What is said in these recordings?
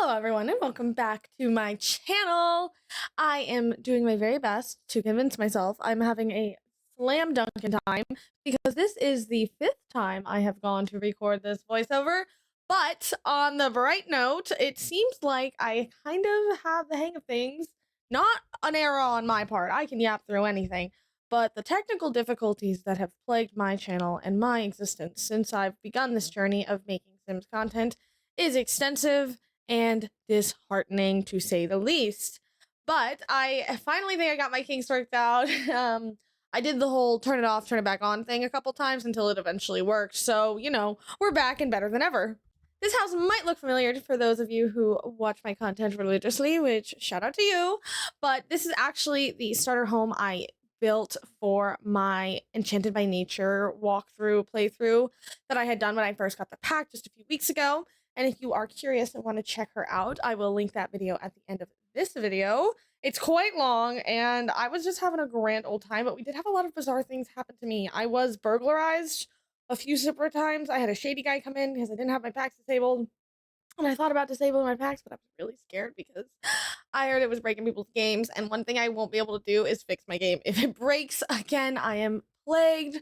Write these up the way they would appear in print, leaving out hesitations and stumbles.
Hello everyone and welcome back to my channel. I am doing my very best to convince myself I'm having a slam dunk in time because this is the 5th time I have gone to record this voiceover. But on the bright note, it seems like I kind of have the hang of things. Not an error on my part, I can yap through anything. But the technical difficulties that have plagued my channel and my existence since I've begun this journey of making Sims content is extensive and disheartening to say the least. But I finally think I got my kinks worked out. I did the whole turn it off, turn it back on thing a couple times until it eventually worked. So, we're back and better than ever. This house might look familiar for those of you who watch my content religiously, which shout out to you. But this is actually the starter home I built for my Enchanted by Nature playthrough that I had done when I first got the pack just a few weeks ago. And if you are curious and want to check her out, I will link that video at the end of this video. It's quite long, and I was just having a grand old time, but we did have a lot of bizarre things happen to me. I was burglarized a few separate times. I had a shady guy come in because I didn't have my packs disabled. And I thought about disabling my packs, but I was really scared because I heard it was breaking people's games. And one thing I won't be able to do is fix my game. If it breaks again, I am plagued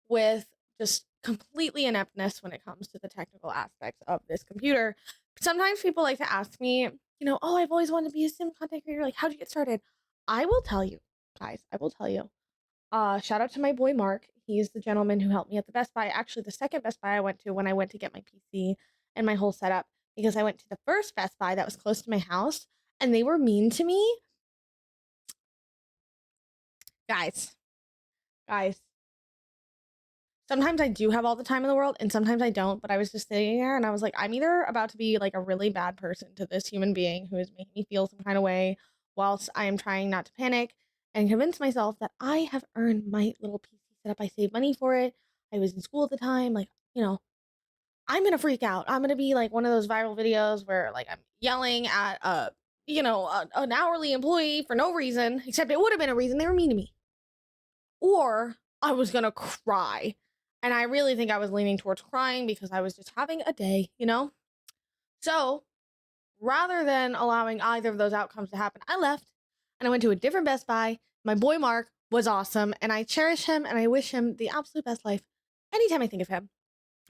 with just completely ineptness when it comes to the technical aspects of this computer. Sometimes people like to ask me, oh, I've always wanted to be a sim content creator. Like, how'd you get started? I will tell you, guys. I will tell you. Shout out to my boy Mark. He's the gentleman who helped me at the Best Buy. Actually, the second Best Buy I went to when I went to get my PC and my whole setup, because I went to the first Best Buy that was close to my house and they were mean to me. Guys. Sometimes I do have all the time in the world and sometimes I don't, but I was just sitting there and I was like, I'm either about to be like a really bad person to this human being who is making me feel some kind of way whilst I am trying not to panic and convince myself that I have earned my little PC setup. I saved money for it. I was in school at the time. Like, I'm gonna freak out. I'm gonna be like one of those viral videos where like I'm yelling at an hourly employee for no reason, except it would have been a reason. They were mean to me. Or I was gonna cry. And I really think I was leaning towards crying because I was just having a day, So rather than allowing either of those outcomes to happen, I left and I went to a different Best Buy. My boy Mark was awesome and I cherish him and I wish him the absolute best life anytime I think of him.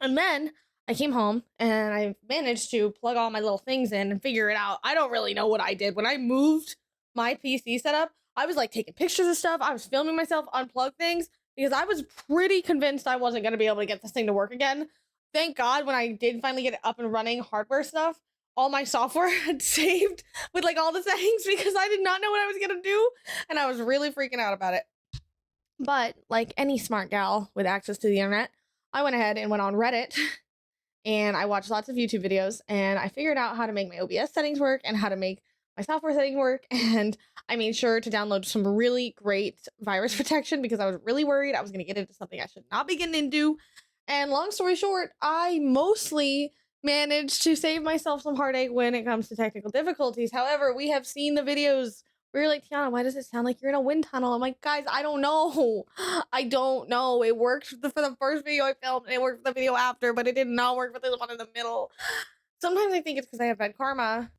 And then I came home and I managed to plug all my little things in and figure it out. I don't really know what I did. When I moved my PC setup, I was like taking pictures of stuff. I was filming myself unplug things because I was pretty convinced I wasn't going to be able to get this thing to work again. Thank God when I did finally get it up and running, hardware stuff, all my software had saved with like all the settings because I did not know what I was going to do. And I was really freaking out about it. But like any smart gal with access to the internet, I went ahead and went on Reddit and I watched lots of YouTube videos and I figured out how to make my OBS settings work and how to make my software settings work. And I made sure to download some really great virus protection because I was really worried I was going to get into something I should not be getting into. And long story short, I mostly managed to save myself some heartache when it comes to technical difficulties. However, we have seen the videos where you're like, Tiana, why does it sound like you're in a wind tunnel? I'm like, guys, I don't know. I don't know. It worked for the first video I filmed and it worked for the video after, but it did not work for the one in the middle. Sometimes I think it's because I have bad karma.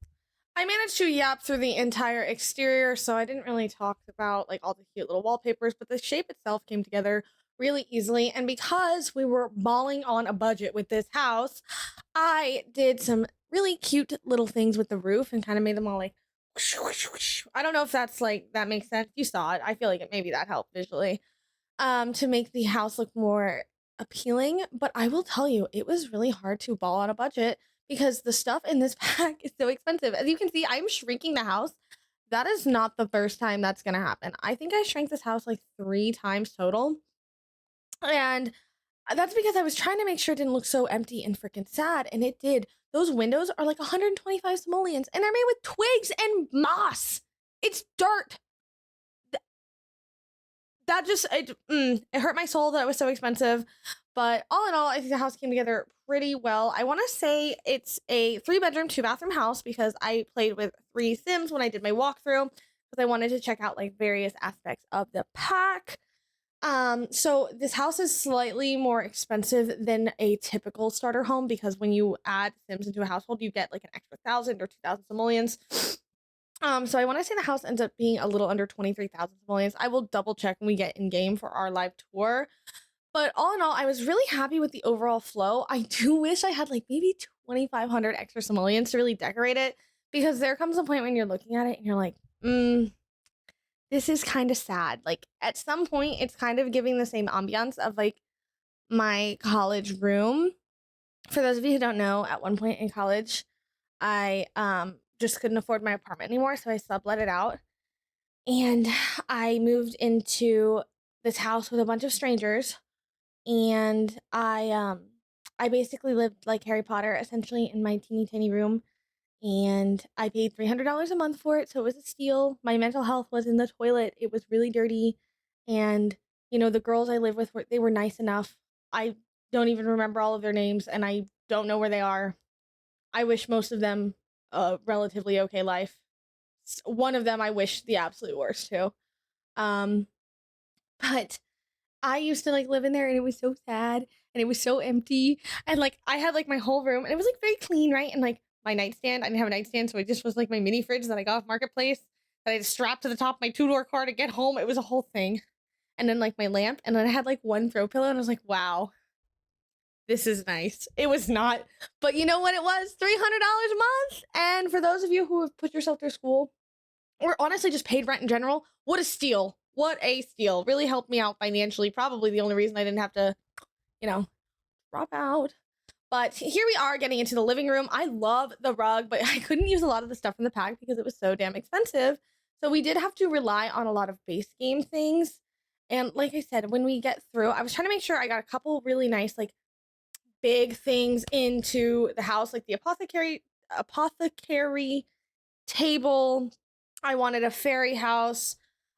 I managed to yap through the entire exterior, so I didn't really talk about like all the cute little wallpapers, but the shape itself came together really easily. And because we were balling on a budget with this house, I did some really cute little things with the roof and kind of made them all like I don't know if that's like that makes sense. You saw it. I feel like maybe that helped visually to make the house look more appealing. But I will tell you, it was really hard to ball on a budget because the stuff in this pack is so expensive. As you can see, I'm shrinking the house. That is not the first time that's gonna happen. I think I shrank this house like 3 times total. And that's because I was trying to make sure it didn't look so empty and freaking sad, and it did. Those windows are like 125 simoleons, and they're made with twigs and moss. It's dirt. That just, it hurt my soul that it was so expensive. But all in all, I think the house came together pretty well. I want to say it's a 3-bedroom, 2-bathroom house because I played with 3 Sims when I did my walkthrough because I wanted to check out like various aspects of the pack. So this house is slightly more expensive than a typical starter home because when you add Sims into a household, you get like an extra 1,000 or 2,000 simoleons. So I want to say the house ends up being a little under 23,000 simoleons. I will double check when we get in game for our live tour. But all in all, I was really happy with the overall flow. I do wish I had like maybe 2,500 extra simoleons to really decorate it because there comes a point when you're looking at it and you're like, this is kind of sad. Like at some point, it's kind of giving the same ambiance of like my college room. For those of you who don't know, at one point in college, I just couldn't afford my apartment anymore, so I sublet it out. And I moved into this house with a bunch of strangers, and I basically lived like Harry Potter essentially in my teeny tiny room, and I paid $300 a month for it, so it was a steal. My mental health was in the toilet. It was really dirty, and the girls I live with were nice enough. I don't even remember all of their names, and I don't know where they are. I wish most of them a relatively okay life. One of them I wish the absolute worst too. Um, but I used to like live in there and it was so sad and it was so empty. And like I had like my whole room and it was like very clean, right? And like my nightstand, I didn't have a nightstand, so it just was like my mini fridge that I got off Marketplace that I just strapped to the top of my two-door car to get home. It was a whole thing. And then like my lamp, and then I had like one throw pillow, and I was like, wow, this is nice. It was not, but you know what it was? $300 a month. And for those of you who have put yourself through school or honestly just paid rent in general, what a steal. What a steal. Really helped me out financially. Probably the only reason I didn't have to, drop out. But here we are getting into the living room. I love the rug, but I couldn't use a lot of the stuff in the pack because it was so damn expensive. So we did have to rely on a lot of base game things. And like I said, when we get through, I was trying to make sure I got a couple really nice, like big things into the house, like the apothecary table. I wanted a fairy house.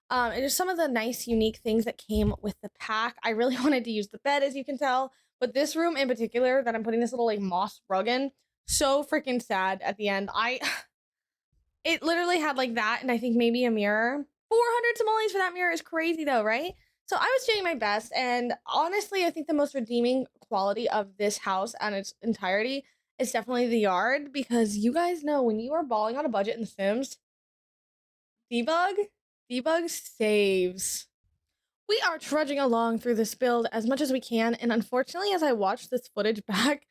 And just some of the nice, unique things that came with the pack. I really wanted to use the bed, as you can tell. But this room in particular, that I'm putting this little like moss rug in, so freaking sad at the end. It literally had like that, and I think maybe a mirror. 400 simoleons for that mirror is crazy though, right? So I was doing my best, and honestly, I think the most redeeming quality of this house and its entirety is definitely the yard, because you guys know when you are balling on a budget in The Sims, debug, debug saves. We are trudging along through this build as much as we can, and unfortunately, as I watch this footage back,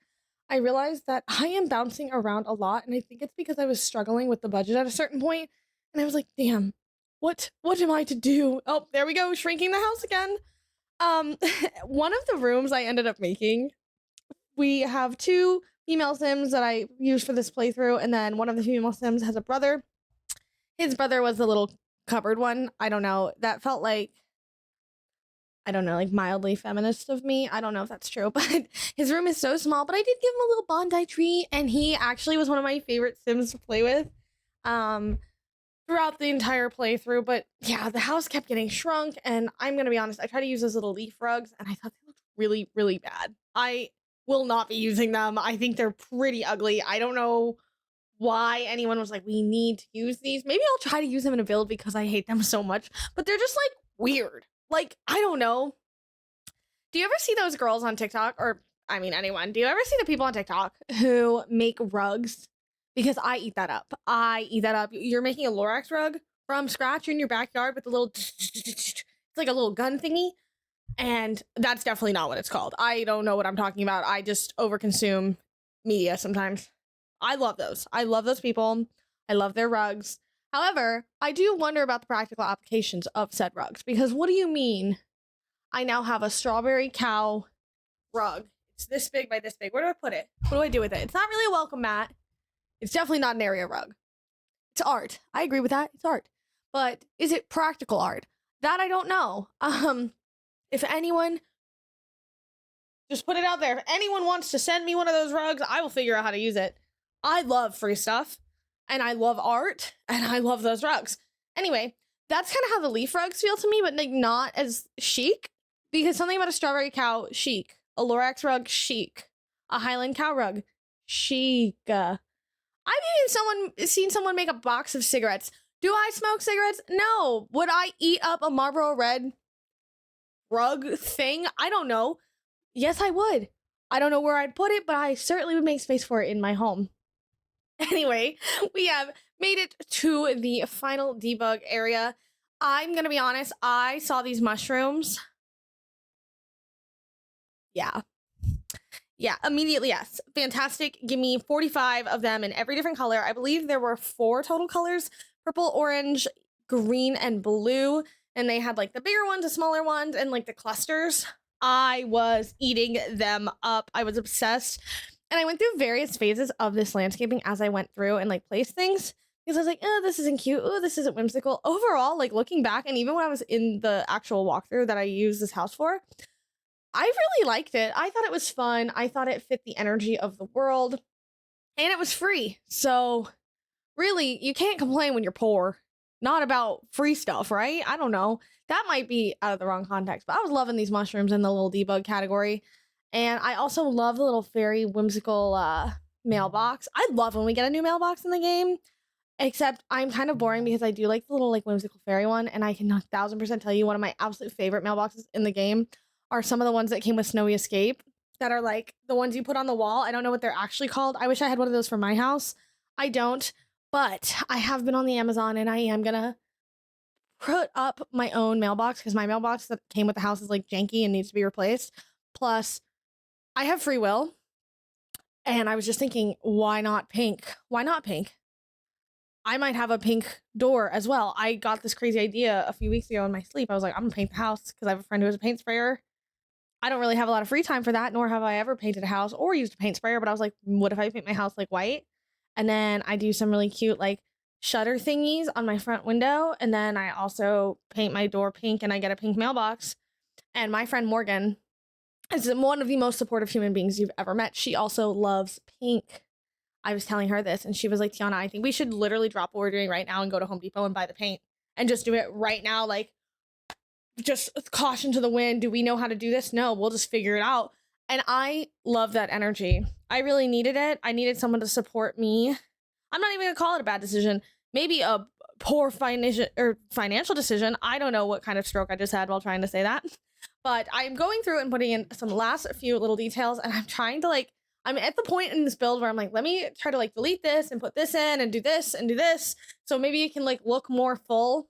I realized that I am bouncing around a lot, and I think it's because I was struggling with the budget at a certain point, and I was like, damn, what am I to do? Oh, there we go, shrinking the house again. One of the rooms I ended up making, we have two female Sims that I used for this playthrough, and then one of the female Sims has a brother. His brother was the little cupboard one. I don't know. That felt like, I don't know, like mildly feminist of me. I don't know if that's true, but his room is so small. But I did give him a little bonsai tree, and he actually was one of my favorite Sims to play with throughout the entire playthrough. But yeah, the house kept getting shrunk, and I'm gonna be honest, I tried to use those little leaf rugs, and I thought they looked really, really bad. I will not be using them. I think they're pretty ugly. I don't know why anyone was like, we need to use these. Maybe I'll try to use them in a build because I hate them so much, but they're just like weird. Like, I don't know. Do you ever see those girls on TikTok, or I mean anyone, do you ever see the people on TikTok who make rugs? Because I eat that up. I eat that up. You're making a Lorax rug from scratch in your backyard with a little it's like a little gun thingy. And that's definitely not what it's called. I don't know what I'm talking about. I just overconsume media sometimes. I love those. I love those people. I love their rugs. However, I do wonder about the practical applications of said rugs, because what do you mean I now have a strawberry cow rug? It's this big by this big. Where do I put it? What do I do with it? It's not really a welcome mat. It's definitely not an area rug. It's art. I agree with that. It's art. But is it practical art? That I don't know. If anyone, just put it out there. If anyone wants to send me one of those rugs, I will figure out how to use it. I love free stuff, and I love art, and I love those rugs. Anyway, that's kind of how the leaf rugs feel to me, but like not as chic, because something about a strawberry cow, chic. A Lorax rug, chic. A Highland cow rug, chic. I've even seen someone make a box of cigarettes. Do I smoke cigarettes? No. Would I eat up a Marlboro Red? rug thing. I don't know. Yes, I would. I don't know where I'd put it, but I certainly would make space for it in my home. Anyway, we have made it to the final debug area. I'm gonna be honest, I saw these mushrooms. Yeah. Yeah, immediately, yes. Fantastic. Give me 45 of them in every different color. I believe there were 4 total colors: purple, orange, green, and blue. And they had like the bigger ones, the smaller ones, and like the clusters. I was eating them up. I was obsessed. And I went through various phases of this landscaping as I went through and like placed things because I was like, oh, this isn't cute. Oh, this isn't whimsical. Overall, like looking back, and even when I was in the actual walkthrough that I used this house for, I really liked it. I thought it was fun. I thought it fit the energy of the world, and it was free. So, really, you can't complain when you're poor. Not about free stuff, right? I don't know. That might be out of the wrong context, but I was loving these mushrooms in the little debug category. And I also love the little fairy whimsical mailbox. I love when we get a new mailbox in the game. Except I'm kind of boring because I do like the little like whimsical fairy one, and I can 1000% tell you one of my absolute favorite mailboxes in the game are some of the ones that came with Snowy Escape that are like the ones you put on the wall. I don't know what they're actually called. I wish I had one of those for my house. I don't, but I have been on the Amazon and I am gonna put up my own mailbox because my mailbox that came with the house is like janky and needs to be replaced. Plus, I have free will, and I was just thinking, why not pink? Why not pink? I might have a pink door as well. I got this crazy idea a few weeks ago in my sleep. I was like, I'm gonna paint the house because I have a friend who has a paint sprayer. I don't really have a lot of free time for that, nor have I ever painted a house or used a paint sprayer. But I was like, what if I paint my house like white? And then I do some really cute like shutter thingies on my front window. And then I also paint my door pink and I get a pink mailbox. And my friend Morgan is one of the most supportive human beings you've ever met. She also loves pink. I was telling her this, and she was like, Tiana, I think we should literally drop what we're doing right now and go to Home Depot and buy the paint and just do it right now. Like, just caution to the wind. Do we know how to do this? No, we'll just figure it out. And I love that energy. I really needed it. I needed someone to support me. I'm not even gonna call it a bad decision. Maybe a poor financial decision. I don't know what kind of stroke I just had while trying to say that. But I'm going through and putting in some last few little details, and I'm trying to like, I'm at the point in this build where I'm like, let me try to like delete this and put this in and do this and do this. So maybe it can like look more full.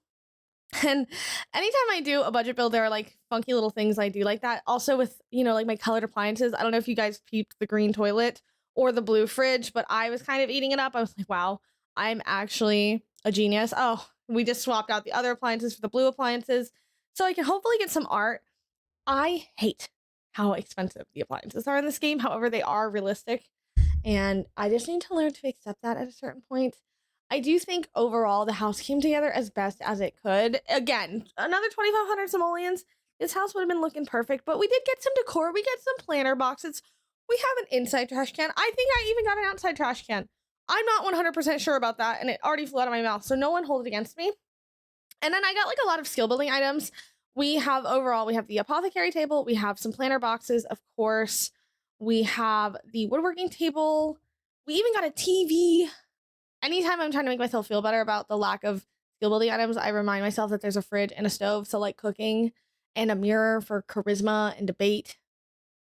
And anytime I do a budget build, there are like funky little things I do like that. Also with, you know, like my colored appliances. I don't know if you guys peeped the green toilet or the blue fridge, but I was kind of eating it up. I was like, wow, I'm actually a genius. Oh, we just swapped out the other appliances for the blue appliances. So I can hopefully get some art. I hate how expensive the appliances are in this game. However, they are realistic. And I just need to learn to accept that at a certain point. I do think overall the house came together as best as it could. Again, another 2,500 simoleons. This house would have been looking perfect, but we did get some decor. We get some planter boxes. We have an inside trash can. I think I even got an outside trash can. I'm not 100% sure about that, and it already flew out of my mouth, so no one hold it against me. And then I got like a lot of skill building items. We have overall, we have the apothecary table. We have some planter boxes, of course. We have the woodworking table. We even got a TV. Anytime I'm trying to make myself feel better about the lack of skill building items, I remind myself that there's a fridge and a stove. So like cooking and a mirror for charisma and debate.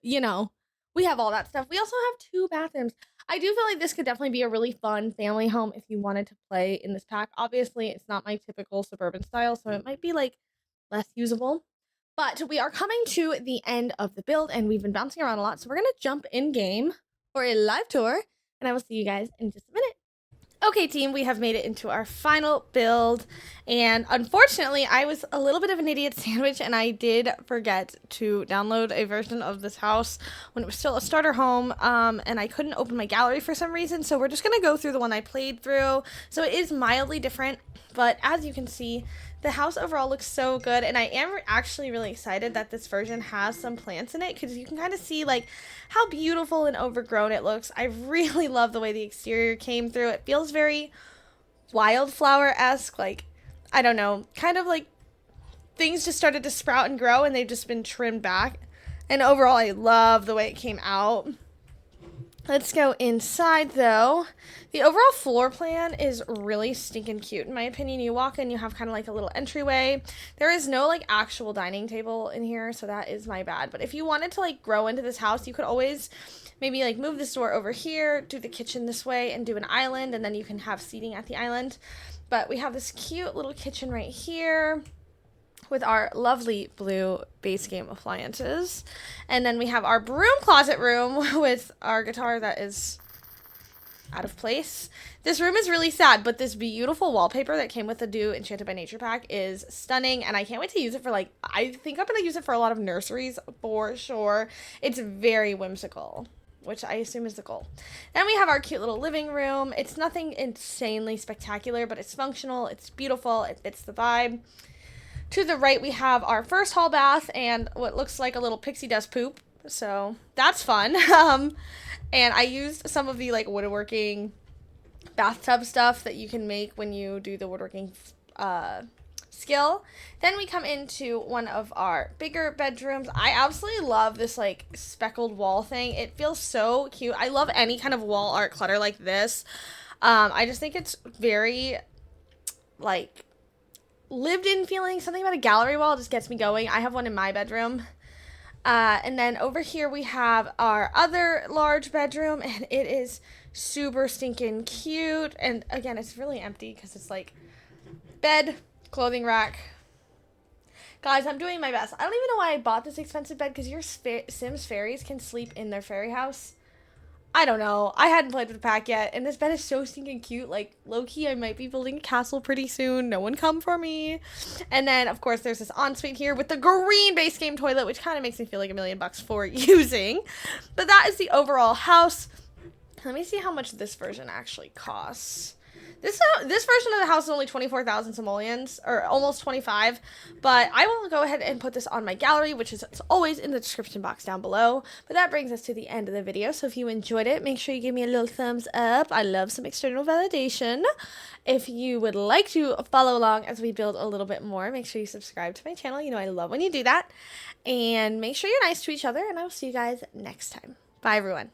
You know, we have all that stuff. We also have 2 bathrooms. I do feel like this could definitely be a really fun family home if you wanted to play in this pack. Obviously, it's not my typical suburban style, so it might be like less usable. But we are coming to the end of the build, and we've been bouncing around a lot. So we're going to jump in game for a live tour, and I will see you guys in just a minute. Okay, team, we have made it into our final build, and unfortunately, I was a little bit of an idiot sandwich, and I did forget to download a version of this house when it was still a starter home, and I couldn't open my gallery for some reason, so we're just going to go through the one I played through. So it is mildly different, but as you can see, the house overall looks so good, and I am actually really excited that this version has some plants in it, because you can kind of see like how beautiful and overgrown it looks. I really love the way the exterior came through. It feels very wildflower-esque, like, I don't know, kind of like things just started to sprout and grow and they've just been trimmed back. And overall, I love the way it came out. Let's go inside though. The overall floor plan is really stinking cute in my opinion. You walk in, you have kind of like a little entryway. There is no like actual dining table in here, so that is my bad. But if you wanted to like grow into this house, you could always maybe like move this door over here, do the kitchen this way, and do an island, and then you can have seating at the island. But we have this cute little kitchen right here with our lovely blue base game appliances. And then we have our broom closet room with our guitar that is out of place. This room is really sad, but this beautiful wallpaper that came with the new Enchanted by Nature pack is stunning, and I can't wait to use it for like, I think I'm going to use it for a lot of nurseries for sure. It's very whimsical, which I assume is the goal. Then we have our cute little living room. It's nothing insanely spectacular, but it's functional, it's beautiful, it fits the vibe. To the right, we have our first hall bath and what looks like a little pixie dust poop. So that's fun. And I used some of the like woodworking bathtub stuff that you can make when you do the woodworking skill. Then we come into one of our bigger bedrooms. I absolutely love this like speckled wall thing. It feels so cute. I love any kind of wall art clutter like this. I just think it's very like lived in feeling. Something about a gallery wall just gets me going. I have one in my bedroom. And then over here we have our other large bedroom, and it is super stinking cute. And again, it's really empty because it's like bed, clothing rack. Guys, I'm doing my best. I don't even know why I bought this expensive bed, because your Sims fairies can sleep in their fairy house. I don't know. I hadn't played with the pack yet, and this bed is so stinking cute. Like, low-key, I might be building a castle pretty soon. No one come for me. And then, of course, there's this ensuite here with the green base game toilet, which kind of makes me feel like $1 million for using. But that is the overall house. Let me see how much this version actually costs. This version of the house is only 24,000 simoleons, or almost 25, but I will go ahead and put this on my gallery, which is always in the description box down below. But that brings us to the end of the video, so if you enjoyed it, make sure you give me a little thumbs up. I love some external validation. If you would like to follow along as we build a little bit more, make sure you subscribe to my channel. You know I love when you do that. And make sure you're nice to each other, and I will see you guys next time. Bye, everyone.